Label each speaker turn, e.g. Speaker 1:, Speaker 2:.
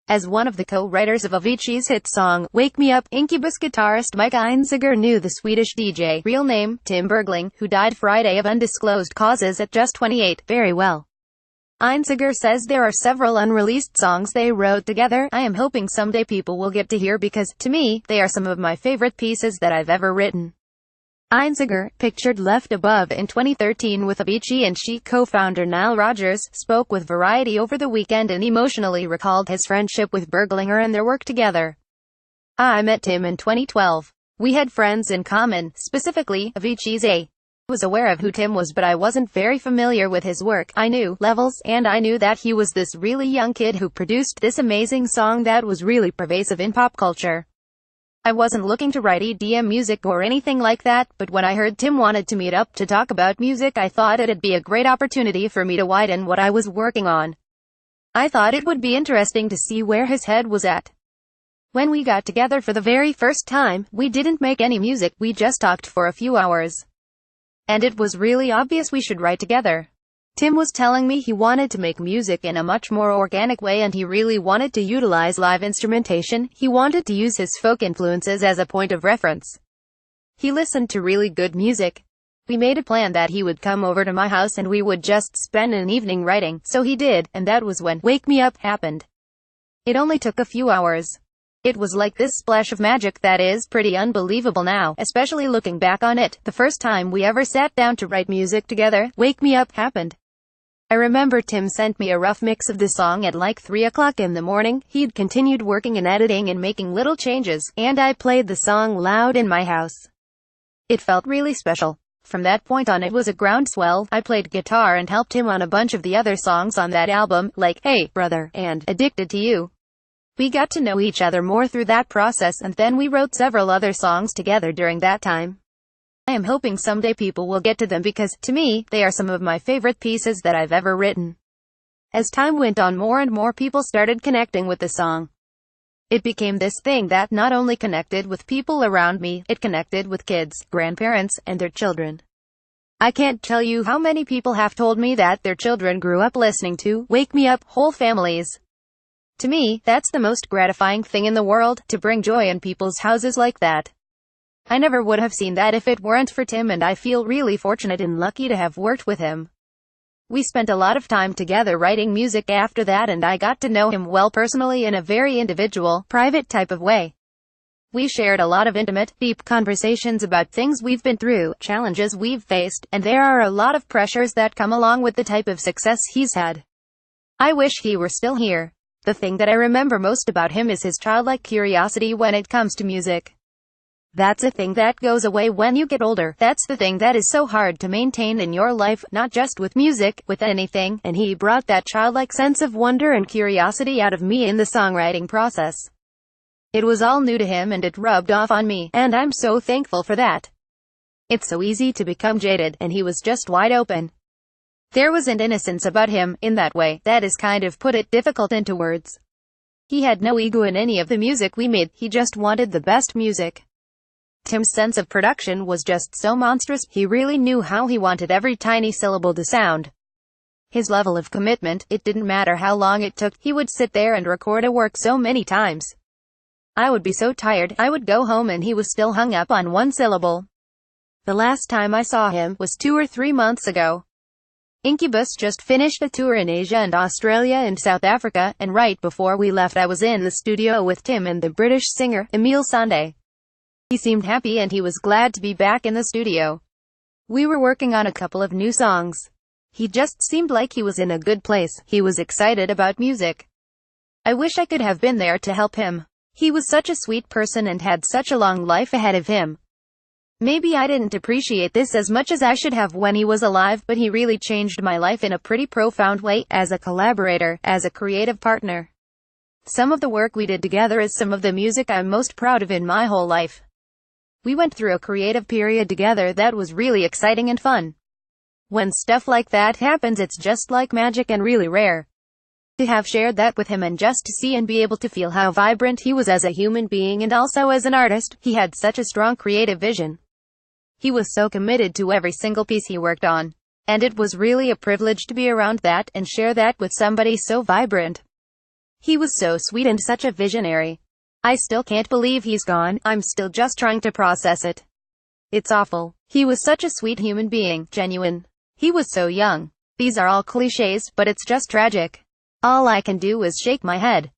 Speaker 1: As one of the co-writers of Avicii's hit song, Wake Me Up, Incubus guitarist Mike Einziger knew the Swedish DJ, real name, Tim Bergling, who died Friday of undisclosed causes at just 28, very well. Einziger says there are several unreleased songs they wrote together I am hoping someday people will get to hear because, to me, they are some of my favorite pieces that I've ever written. Einziger, pictured left above in 2013 with Avicii and Chic co-founder Nile Rodgers, spoke with Variety over the weekend and emotionally recalled his friendship with Berglinger and their work together. I met Tim in 2012. We had friends in common, specifically, Avicii's I was aware of who Tim was but I wasn't very familiar with his work. I knew levels, and I knew that he was this really young kid who produced this amazing song that was really pervasive in pop culture. I wasn't looking to write EDM music or anything like that, but when I heard Tim wanted to meet up to talk about music I thought it'd be a great opportunity for me to widen what I was working on. I thought it would be interesting to see where his head was at. When we got together for the very first time, we didn't make any music, we just talked for a few hours. And it was really obvious we should write together. Tim was telling me he wanted to make music in a much more organic way and he really wanted to utilize live instrumentation. He wanted to use his folk influences as a point of reference. He listened to really good music. We made a plan that he would come over to my house and we would just spend an evening writing, so he did, and that was when Wake Me Up happened. It only took a few hours. It was like this splash of magic that is pretty unbelievable now, especially looking back on it. The first time we ever sat down to write music together, Wake Me Up happened. I remember Tim sent me a rough mix of the song at like 3 o'clock in the morning. He'd continued working and editing and making little changes, and I played the song loud in my house. It felt really special. From that point on it was a groundswell. I played guitar and helped him on a bunch of the other songs on that album, like Hey, Brother, and Addicted to You. We got to know each other more through that process and then we wrote several other songs together during that time. I am hoping someday people will get to them because, to me, they are some of my favorite pieces that I've ever written. As time went on, more and more people started connecting with the song. It became this thing that not only connected with people around me, it connected with kids, grandparents, and their children. I can't tell you how many people have told me that their children grew up listening to Wake Me Up, whole families. To me, that's the most gratifying thing in the world, to bring joy in people's houses like that. I never would have seen that if it weren't for Tim, and I feel really fortunate and lucky to have worked with him. We spent a lot of time together writing music after that and I got to know him well personally in a very individual, private type of way. We shared a lot of intimate, deep conversations about things we've been through, challenges we've faced, and there are a lot of pressures that come along with the type of success he's had. I wish he were still here. The thing that I remember most about him is his childlike curiosity when it comes to music. That's a thing that goes away when you get older. That's the thing that is so hard to maintain in your life, not just with music, with anything, and he brought that childlike sense of wonder and curiosity out of me in the songwriting process. It was all new to him and it rubbed off on me, and I'm so thankful for that. It's so easy to become jaded, and he was just wide open. There was an innocence about him, in that way, that is kind of put it difficult into words. He had no ego in any of the music we made, he just wanted the best music. Tim's sense of production was just so monstrous, he really knew how he wanted every tiny syllable to sound. His level of commitment, it didn't matter how long it took, he would sit there and record a work so many times. I would be so tired, I would go home and he was still hung up on one syllable. The last time I saw him was 2 or 3 months ago. Incubus just finished a tour in Asia and Australia and South Africa, and right before we left I was in the studio with Tim and the British singer, Emile Sandé. He seemed happy and he was glad to be back in the studio. We were working on a couple of new songs. He just seemed like he was in a good place, he was excited about music. I wish I could have been there to help him. He was such a sweet person and had such a long life ahead of him. Maybe I didn't appreciate this as much as I should have when he was alive, but he really changed my life in a pretty profound way, as a collaborator, as a creative partner. Some of the work we did together is some of the music I'm most proud of in my whole life. We went through a creative period together that was really exciting and fun. When stuff like that happens, it's just like magic and really rare. To have shared that with him and just to see and be able to feel how vibrant he was as a human being and also as an artist, he had such a strong creative vision. He was so committed to every single piece he worked on. And it was really a privilege to be around that and share that with somebody so vibrant. He was so sweet and such a visionary. I still can't believe he's gone. I'm still just trying to process it. It's awful. He was such a sweet human being, genuine. He was so young. These are all cliches, but it's just tragic. All I can do is shake my head.